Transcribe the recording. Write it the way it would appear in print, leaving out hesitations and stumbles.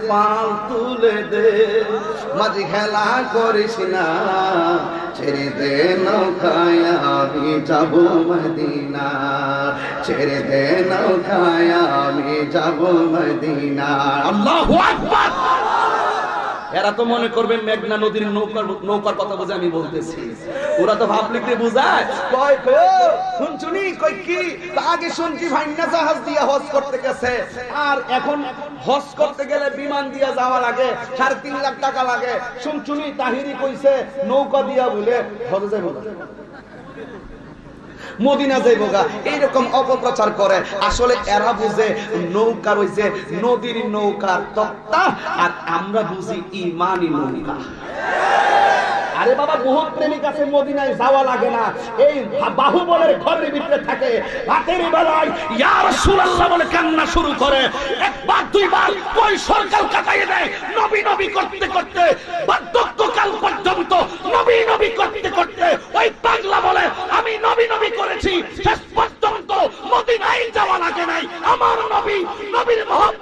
পাল তুলে দে, মাঝি খেলা করিস না, ছেড়ে দে নৌকায় আমি যাব মদিনা, ছেড়ে দে নৌকায় আমি যাব মদিনা। আল্লাহু আকবার। এরা তো মনে করবে মেঘনা নদীর নৌকার কথা বুঝে আমি বলতেছি, ওরা তো ভাবলিকে বুঝায় কয় শুনছুনি কই কি আগে শুনছি ভাইনা জাহাজ দিয়ে হজ করতে গেছে, আর এখন হজ করতে গেলে বিমান দিয়ে যাওয়া লাগে, 3.5 লাখ টাকা লাগে। শুনছুনি তাহিরি কইছে নৌকা দিয়া বলে হজে যাইব না, মদিনা যাইব গা, এইরকম অপপ্রচার করে। আসলে এরা বুঝে নৌকা রইছে নদীর নৌকার তক্তা, আর আমরা বুঝি ইমানি নৌকা। আরে বাবা, বহুত প্রেমিক আছে মদিনায় যাওয়া লাগে না, এই বাহুবলের ঘরের ভিতরে থাকে, রাতের বেলায় ইয়া রাসূলুল্লাহ বলে কান্না শুরু করে, একবার দুইবার কই সরকার কাটাইয়ে দেয়, নবী নবী করতে করতে বার্ধক্যকাল পর্যন্ত নবী নবী করতে করতে ওই পাগলা বলে আমি নবী নবী করেছি, শেষ পর্যন্ত মদিনায় যাওয়া লাগে নাই। আমার নবী, নবীর মহব্বত